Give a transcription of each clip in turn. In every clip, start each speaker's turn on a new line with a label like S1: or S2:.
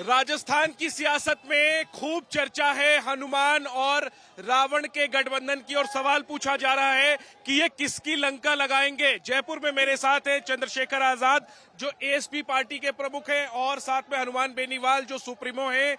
S1: राजस्थान की सियासत में खूब चर्चा है हनुमान और रावण के गठबंधन की और सवाल पूछा जा रहा है कि ये किसकी लंका लगाएंगे। जयपुर में मेरे साथ है चंद्रशेखर आजाद जो एएसपी पार्टी के प्रमुख हैं और साथ में हनुमान बेनीवाल जो सुप्रीमो हैं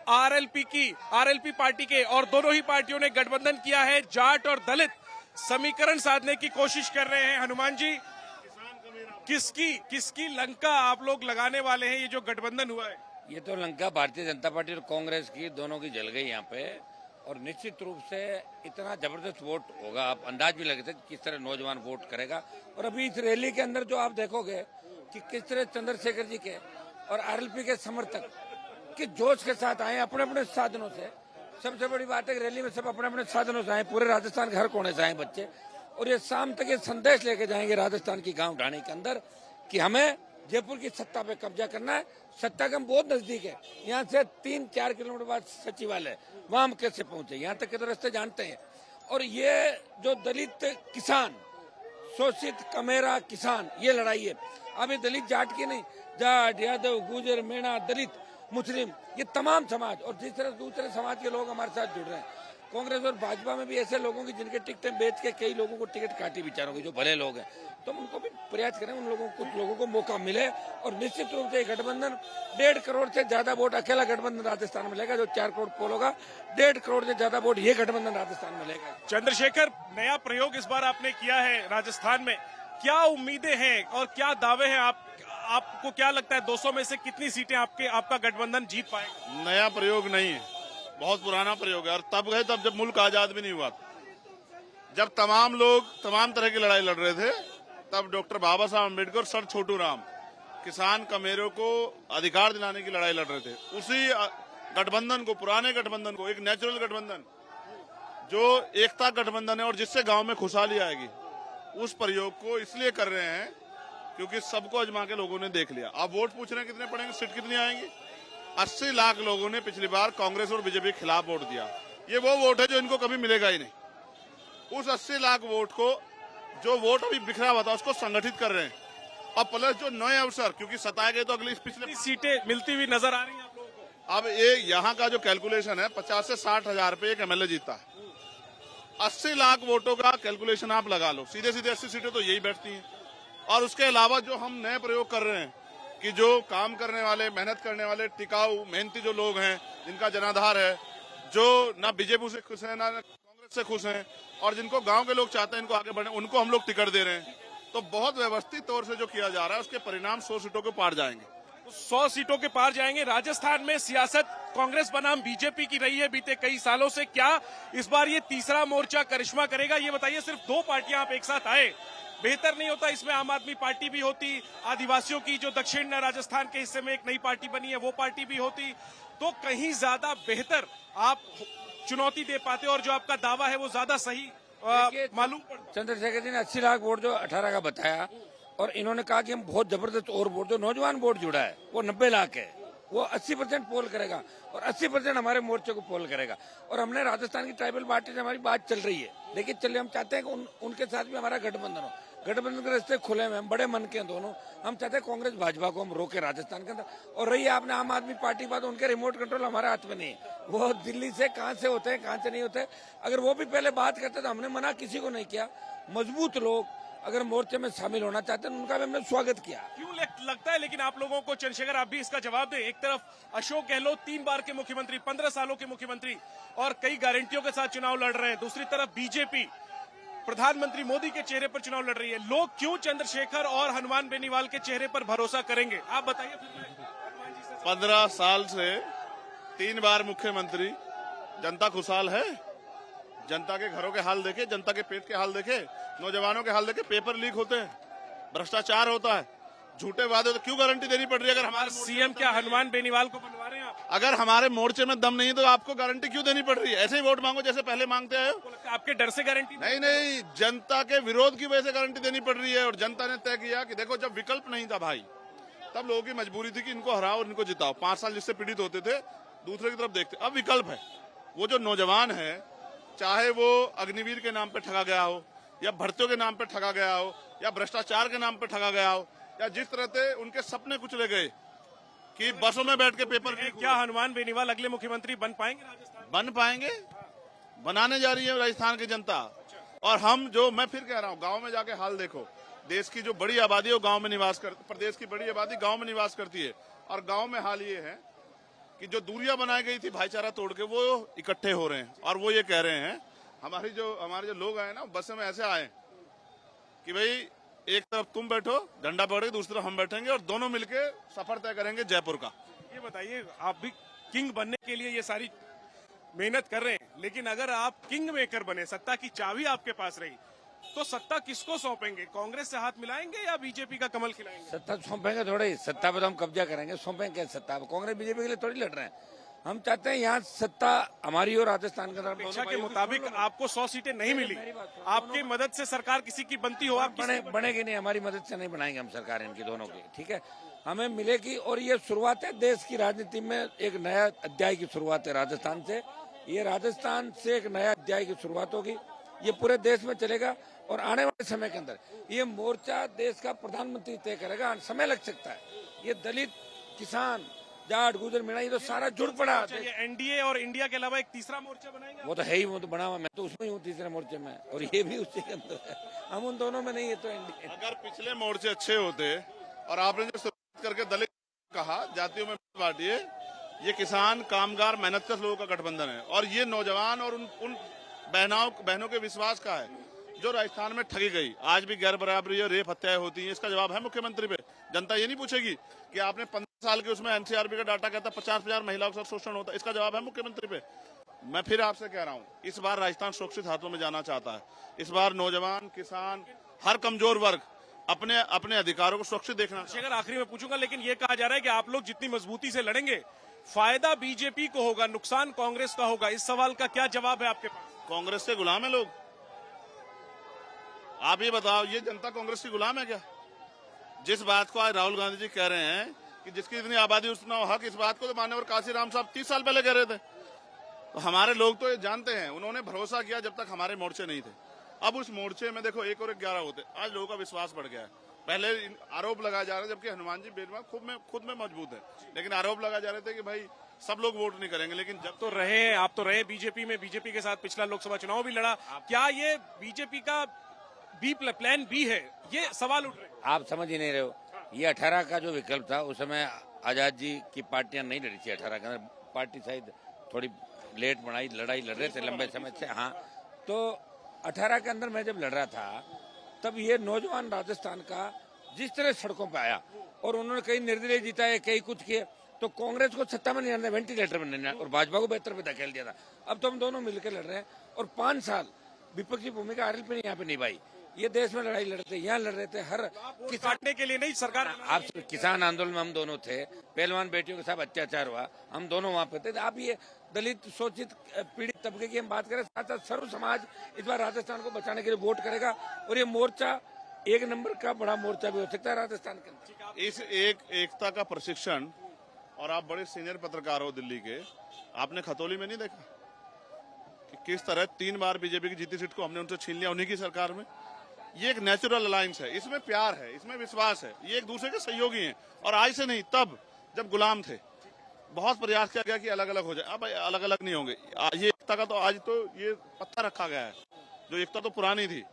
S1: आरएलपी पार्टी के, और दोनों ही पार्टियों ने गठबंधन किया है। जाट और दलित समीकरण साधने की कोशिश कर रहे हैं। हनुमान जी, किसकी लंका आप लोग लगाने वाले हैं? ये जो गठबंधन हुआ है
S2: ये तो लंका भारतीय जनता पार्टी और कांग्रेस की दोनों की जल गई यहाँ पे, और निश्चित रूप से इतना जबरदस्त वोट होगा, आप अंदाज भी लगे थे किस तरह नौजवान वोट करेगा। और अभी इस रैली के अंदर जो आप देखोगे कि किस तरह चंद्रशेखर जी के और आरएलपी के समर्थक किस जोश के साथ आए अपने अपने साधनों से। सबसे बड़ी बात है रैली में सब अपने अपने साधनों से आए, पूरे राजस्थान के हर कोने से आए बच्चे, और ये शाम तक ये संदेश लेके जाएंगे राजस्थान की गांव ढाणी के अंदर कि हमें जयपुर की सत्ता पे कब्जा करना है। सत्ता का हम बहुत नजदीक है, यहाँ से 3-4 किलोमीटर बाद सचिवालय, वहां हम कैसे पहुंचे, यहाँ तक के तो रास्ते जानते हैं। और ये जो दलित किसान, शोषित कमेरा किसान, ये लड़ाई है। अब ये दलित जाट की नहीं, जाट यादव गुजर मेणा दलित मुस्लिम, ये तमाम समाज और जिस तरह दूसरे समाज के लोग हमारे साथ जुड़ रहे हैं। कांग्रेस और भाजपा में भी ऐसे लोगों की जिनके टिकटें बेच के कई लोगों को टिकट काटी बेचारों की, जो भले लोग हैं, तो उनको भी प्रयास करें, उन लोगों कुछ लोगों को मौका मिले। और निश्चित रूप से गठबंधन 1.5 करोड़ से ज्यादा वोट अकेला गठबंधन राजस्थान में लेगा। जो 4 करोड़ पोल होगा, 1.5 करोड़ से ज्यादा वोट ये गठबंधन राजस्थान में लेगा।
S1: चंद्रशेखर, नया प्रयोग इस बार आपने किया है राजस्थान में, क्या उम्मीदें हैं और क्या दावे हैं? आपको क्या लगता है 200 में से कितनी सीटें आपका गठबंधन जीत पाएगा?
S3: नया प्रयोग नहीं है, बहुत पुराना प्रयोग है। और तब गए तब जब मुल्क आजाद भी नहीं हुआ, जब तमाम लोग तमाम तरह की लड़ाई लड़ रहे थे, तब डॉक्टर बाबा साहब अम्बेडकर, सर छोटू राम किसान कमेरों को अधिकार दिलाने की लड़ाई लड़ रहे थे। उसी गठबंधन को, पुराने गठबंधन को, एक नेचुरल गठबंधन जो एकता गठबंधन है और जिससे गांव में खुशहाली आएगी, उस प्रयोग को इसलिए कर रहे हैं क्योंकि सबको अजमा के लोगों ने देख लिया। आप वोट पूछ रहे हैं कितने पड़ेंगे, सीट कितनी आएंगी? 80 लाख लोगों ने पिछली बार कांग्रेस और बीजेपी के खिलाफ वोट दिया। ये वो वोट है जो इनको कभी मिलेगा ही नहीं। उस 80 लाख वोट को, जो वोट अभी बिखरा हुआ था, उसको संगठित कर रहे हैं। और प्लस जो नए अवसर, क्योंकि सताए गए तो अगली पिछले
S1: सीटें मिलती हुई नजर आ रही हैं आप लोगों को।
S3: अब ये यहाँ का जो कैलकुलेशन है, 50 से 60 हजार रुपए एक एमएलए जीता है। 80 लाख वोटों का कैलकुलेशन आप लगा लो, सीधे सीधे 80 सीटें तो यही बैठती हैं। और उसके अलावा जो हम नए प्रयोग कर रहे हैं कि जो काम करने वाले, मेहनत करने वाले, टिकाऊ मेहनती जो लोग हैं, जिनका जनाधार है, जो ना बीजेपी से खुश है ना कांग्रेस से खुश हैं, और जिनको गांव के लोग चाहते हैं इनको आगे बढ़े, उनको हम लोग टिकट दे रहे हैं। तो बहुत व्यवस्थित तौर से जो किया जा रहा है, उसके परिणाम 100 सीटों के पार जाएंगे।
S1: 100 सीटों के पार जाएंगे। राजस्थान में सियासत कांग्रेस बनाम बीजेपी की रही है बीते कई सालों से, क्या इस बार ये तीसरा मोर्चा करिश्मा करेगा? ये बताइए, सिर्फ 2 पार्टियां आप एक साथ आए, बेहतर नहीं होता इसमें आम आदमी पार्टी भी होती, आदिवासियों की जो दक्षिण राजस्थान के हिस्से में एक नई पार्टी बनी है वो पार्टी भी होती, तो कहीं ज्यादा बेहतर आप चुनौती दे पाते और जो आपका दावा है वो ज्यादा सही मालूम पड़ता।
S2: चंद्रशेखर जी ने 80 लाख वोट जो 18 का बताया, और इन्होंने कहा कि हम बहुत जबरदस्त और वोट, जो नौजवान वोट जुड़ा है वो 90 लाख है, वो 80% पोल करेगा और 80% हमारे मोर्चे को पोल करेगा। और हमने राजस्थान की ट्राइबल पार्टी से हमारी बात चल रही है, लेकिन चलिए हम चाहते हैं कि उनके साथ भी हमारा गठबंधन हो। गठबंधन के रास्ते खुले में, हम बड़े मन के हैं दोनों। हम चाहते हैं कांग्रेस भाजपा को हम रोके राजस्थान के अंदर। और रही आपने आम आदमी पार्टी की बात, उनके रिमोट कंट्रोल हमारे हाथ में नहीं है, वो दिल्ली से कहां से होते हैं कहां से नहीं होते। अगर वो भी पहले बात करते तो हमने मना किसी को नहीं किया। मजबूत लोग अगर मोर्चे में शामिल होना चाहते हैं उनका भी हमने स्वागत किया।
S1: क्यों लगता है लेकिन आप लोगों को, चंद्रशेखर आप भी इसका जवाब दें, एक तरफ अशोक गहलोत 3 बार के मुख्यमंत्री, 15 सालों के मुख्यमंत्री और कई गारंटियों के साथ चुनाव लड़ रहे हैं, दूसरी तरफ बीजेपी प्रधानमंत्री मोदी के चेहरे पर चुनाव लड़ रही है। लोग क्यों चंद्रशेखर और हनुमान बेनीवाल के चेहरे पर भरोसा करेंगे? आप बताइए।
S3: 15 साल से 3 बार मुख्यमंत्री, जनता खुशहाल है? जनता के घरों के हाल देखे, जनता के पेट के हाल देखे, नौजवानों के हाल देखे, पेपर लीक होते हैं, भ्रष्टाचार होता है, झूठे वादे, तो क्यों गारंटी देनी पड़ रही है? अगर हमारे
S1: सीएम क्या हनुमान बेनीवाल को बनवा रहे हैं आप?
S3: अगर हमारे मोर्चे में दम नहीं है तो आपको गारंटी क्यों देनी पड़ रही है? ऐसे ही वोट मांगो जैसे पहले मांगते आए हो।
S1: आपके डर से गारंटी
S3: नहीं, जनता के विरोध की वजह से गारंटी देनी पड़ रही है। और जनता ने तय किया कि देखो, जब विकल्प नहीं था भाई, तब लोगों की मजबूरी थी कि इनको हराओ और इनको जिताओ। 5 साल जिससे पीड़ित होते थे, दूसरे की तरफ देखते। अब विकल्प है। वो जो नौजवान है, चाहे वो अग्निवीर के नाम पे ठगा गया हो, या भर्तियों के नाम पे ठगा गया हो, या भ्रष्टाचार के नाम पे ठगा गया हो, या जिस तरह से उनके सपने कुचले गए कि बसों में बैठ के पेपर लीक
S1: क्या हनुमान बेनीवाल अगले मुख्यमंत्री बन पाएंगे राजस्थान?
S3: बन पाएंगे? बनाने जा रही है राजस्थान की जनता। और मैं फिर कह रहा हूँ, गांव में जाके हाल देखो। देश की जो बड़ी आबादी है वो गांव में निवास कर, प्रदेश की बड़ी आबादी गांव में निवास करती है। और गांव में हाल ये है कि जो दूरियां बनाई गई थी भाईचारा तोड़ के, वो इकट्ठे हो रहे हैं। और वो ये कह रहे हैं, हमारे जो लोग आए ना बस में ऐसे आए कि भाई एक तरफ तुम बैठो डंडा पकड़ के, दूसरी तरफ हम बैठेंगे और दोनों मिलके सफर तय करेंगे जयपुर का।
S1: ये बताइए, आप भी किंग बनने के लिए ये सारी मेहनत कर रहे हैं, लेकिन अगर आप किंग मेकर बने, सत्ता की चाबी आपके पास रही, तो सत्ता किसको सौंपेंगे? कांग्रेस से हाथ मिलाएंगे या बीजेपी का कमल खिलाएंगे?
S2: सत्ता सौंपेंगे थोड़ी, सत्ता पर तो हम कब्जा करेंगे, सौंपेंगे क्या सत्ता? कांग्रेस बीजेपी के लिए थोड़ी लड़ रहे हैं। हम चाहते हैं यहाँ सत्ता हमारी और राजस्थान के अंदर
S1: अपेक्षा के मुताबिक आपको 100 सीटें नहीं मिली, आपकी मदद से सरकार किसी की बनती हो, आप
S2: बनेगी नहीं, हमारी मदद से नहीं बनाएंगे हम सरकार इनकी दोनों की, ठीक है? हमें मिलेगी। और ये शुरुआत है देश की राजनीति में, एक नया अध्याय की शुरुआत है राजस्थान से। ये राजस्थान से एक नया अध्याय की शुरुआत होगी, ये पूरे देश में चलेगा। और आने वाले समय के अंदर ये मोर्चा देश का प्रधानमंत्री तय करेगा। समय लग सकता है, ये दलित, किसान, जाट, गुजर, मीणा, ये तो सारा जुड़ पड़ा।
S1: ये एनडीए और इंडिया के अलावा एक तीसरा मोर्चा बनाएंगे?
S2: वो तो है ही, वो तो बना हुआ, मैं तो उसमें ही हूँ तीसरे मोर्चे में, और ये भी उसी के अंदर है। हम उन दोनों में नहीं है तो एनडीए।
S3: अगर पिछले मोर्चे अच्छे होते और आपने जो शुरुआत करके दलित कहा, जातियों में बांटिए, ये किसान, कामगार, मेहनतकश लोगों का गठबंधन है। और ये नौजवान और उन बहनों के विश्वास का है जो राजस्थान में ठगी गई। आज भी गैर बराबरी और रेप हत्याएं होती हैं, इसका जवाब है मुख्यमंत्री पे। जनता ये नहीं पूछेगी कि आपने 15 साल के उसमें एनसीआरबी का डाटा कहता 50,000 महिलाओं का शोषण होता है, इसका जवाब है मुख्यमंत्री पे। मैं फिर आपसे कह रहा हूँ, इस बार राजस्थान सुरक्षित हाथों में जाना चाहता है। इस बार नौजवान, किसान, हर कमजोर वर्ग अपने अधिकारों को सुरक्षित देखना।
S1: अगर आखिरी में पूछूंगा, लेकिन ये कहा जा रहा है कि आप लोग जितनी मजबूती से लड़ेंगे, फायदा बीजेपी को होगा, नुकसान कांग्रेस का होगा। इस सवाल का क्या जवाब है आपके पास?
S3: कांग्रेस के गुलाम है लोग। आप ये बताओ, ये जनता कांग्रेस की गुलाम है क्या? जिस बात को आज राहुल गांधी जी कह रहे हैं कि जिसकी इतनी आबादी उतना हक, इस बात को तो मान्यवर काशीराम साहब 30 साल पहले कह रहे थे। तो हमारे लोग तो ये जानते हैं, उन्होंने भरोसा किया जब तक हमारे मोर्चे नहीं थे। अब उस मोर्चे में देखो 1 और 11 होते, आज लोगों का विश्वास बढ़ गया है। पहले आरोप लगाया जा रहा है, जबकि हनुमान जी बेनीवाल खुद में मजबूत है, लेकिन आरोप लगा जा रहे थे कि भाई सब लोग वोट नहीं करेंगे। लेकिन जब
S1: तो रहे, आप तो रहे बीजेपी में, बीजेपी के साथ पिछला लोकसभा चुनाव भी लड़ा, क्या ये बीजेपी का प्लान बी है? ये सवाल उठ रहे हैं।
S2: आप समझ ही नहीं रहे हो। ये 18 का जो विकल्प था, उस समय आजाद जी की पार्टियां नहीं लड़ी थी 18 के अंदर। पार्टी शायद थोड़ी लेट बढ़ाई, लड़ाई लड़ रहे थे लंबे समय से। हाँ, तो 18 के अंदर मैं जब लड़ रहा था, तब ये नौजवान राजस्थान का जिस तरह सड़कों पे आया और उन्होंने कई निर्दलीय जिताए, कई कुछ किए, तो कांग्रेस को सत्ता में नहीं आना, वेंटिलेटर में नहीं आना, और भाजपा को बेहतर पे धकेल दिया था। अब तो हम दोनों मिलकर लड़ रहे हैं और 5 साल विपक्षी भूमिका आरएलपी ने यहाँ पे निभाई। ये देश में लड़ाई लड़ते, यहाँ लड़ रहे थे, हर
S1: काटने के लिए नहीं सरकार।
S2: आप किसान आंदोलन में हम दोनों थे, पहलवान बेटियों के साथ अत्याचार हुआ, हम दोनों वहाँ पे थे। आप ये दलित, शोषित, पीड़ित तबके की हम बात करें, साथ साथ सर्व समाज इस बार राजस्थान को बचाने के लिए वोट करेगा। और ये मोर्चा 1 नंबर का बड़ा मोर्चा भी हो सकता है राजस्थान के अंदर।
S3: इस एकता का प्रशिक्षण, और आप बड़े सीनियर पत्रकार हो दिल्ली के, आपने खतौली में नहीं देखा कि किस तरह 3 बार बीजेपी की जीती सीट को हमने उनसे छीन लिया उन्हीं की सरकार में? ये एक नेचुरल अलायंस है, इसमें प्यार है, इसमें विश्वास है, ये एक दूसरे के सहयोगी हैं। और आज से नहीं, तब जब गुलाम थे बहुत प्रयास किया गया कि अलग अलग हो जाए। अब अलग अलग नहीं होंगे। ये एकता का तो आज तो ये पत्थर रखा गया है, जो एकता तो पुरानी थी,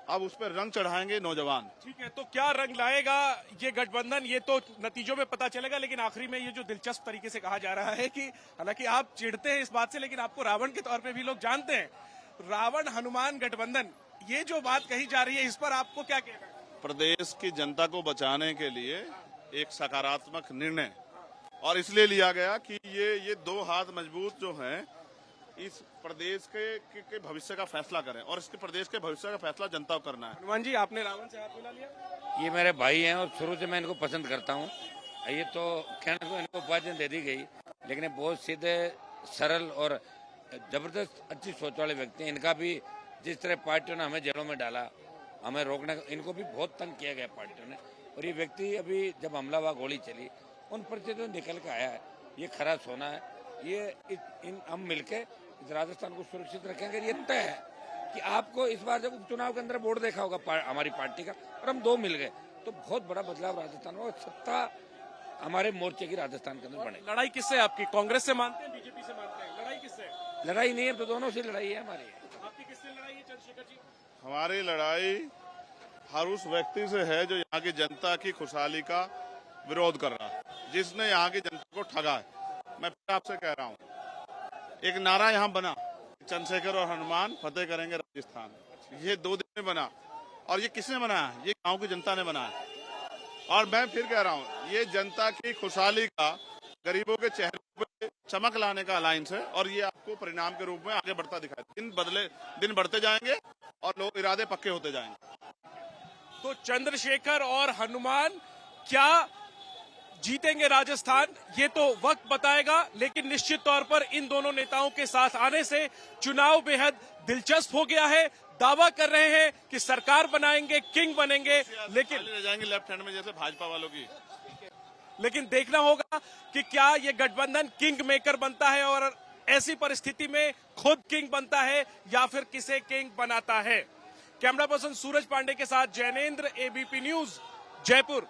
S3: अब उस पर रंग चढ़ाएंगे नौजवान।
S1: ठीक है, तो क्या रंग लाएगा ये गठबंधन, ये तो नतीजों में पता चलेगा। लेकिन आखिरी में ये जो दिलचस्प तरीके से कहा जा रहा है कि हालांकि आप चिढ़ते हैं इस बात से, लेकिन आपको रावण के तौर पे भी लोग जानते हैं, रावण हनुमान गठबंधन, ये जो बात कही जा रही है, इस पर आपको क्या कहना है?
S3: प्रदेश की जनता को बचाने के लिए एक सकारात्मक निर्णय और इसलिए लिया गया कि ये 2 हाथ मजबूत जो हैं, इस प्रदेश के भविष्य का फैसला करें, और इसके प्रदेश के भविष्य का फैसला जनता को करना है।
S1: हनुमान जी, आपने रावण से हाथ मिला लिया?
S2: ये मेरे भाई हैं और शुरू से मैं इनको पसंद करता हूँ। ये तो कहने को इनको उपाधि दे दी गई, लेकिन ये बहुत सीधे, सरल और जबरदस्त अच्छी सोच वाले व्यक्ति हैं। इनका भी जिस तरह पार्टियों ने हमें जेलों में डाला, हमें रोकने, इनको भी बहुत तंग किया गया पार्टियों ने। और ये व्यक्ति अभी जब हमला हुआ, गोली चली, उन परिस्थितियों से निकल के आया है। ये खरा सोना है। ये हम मिलके इस राजस्थान को सुरक्षित रखेंगे। ये तय है कि आपको इस बार जब उपचुनाव के अंदर बोर्ड देखा होगा हमारी पार्टी का, और हम 2 मिल गए, तो बहुत बड़ा बदलाव राजस्थान में। सत्ता हमारे मोर्चे की राजस्थान के अंदर बनेगी।
S1: लड़ाई किससे है आपकी? कांग्रेस से मानते हैं, बीजेपी से मानते हैं? लड़ाई किससे है?
S2: लड़ाई नहीं है तो दोनों से लड़ाई है हमारी।
S1: आपकी किससे लड़ाई है चंद्रशेखर जी?
S3: हमारी लड़ाई हर उस व्यक्ति से है जो यहाँ की जनता की खुशहाली का विरोध कर रहा है, जिसने यहाँ की जनता को ठगा है। मैं फिर आपसे कह रहा हूँ, एक नारा यहाँ बना, चंद्रशेखर और हनुमान फतेह करेंगे राजस्थान। ये 2 दिन में बना, और ये किसने बनाया? ये गांव की जनता ने बनाया। और मैं फिर कह रहा हूँ, ये जनता की खुशहाली का, गरीबों के चेहरे पे चमक लाने का अलायंस है, और ये आपको परिणाम के रूप में आगे बढ़ता दिखाई। दिन बढ़ते जाएंगे और लोग इरादे पक्के होते जाएंगे।
S1: तो चंद्रशेखर और हनुमान क्या जीतेंगे राजस्थान, ये तो वक्त बताएगा, लेकिन निश्चित तौर पर इन दोनों नेताओं के साथ आने से चुनाव बेहद दिलचस्प हो गया है। दावा कर रहे हैं कि सरकार बनाएंगे, किंग बनेंगे, लेकिन
S3: रह जाएंगे लेफ्ट हैंड में जैसे भाजपा वालों की।
S1: लेकिन देखना होगा कि क्या ये गठबंधन किंग मेकर बनता है और ऐसी परिस्थिति में खुद किंग बनता है या फिर किसे किंग बनाता है। कैमरा पर्सन सूरज पांडे के साथ जैनेंद्र, एबीपी न्यूज, जयपुर।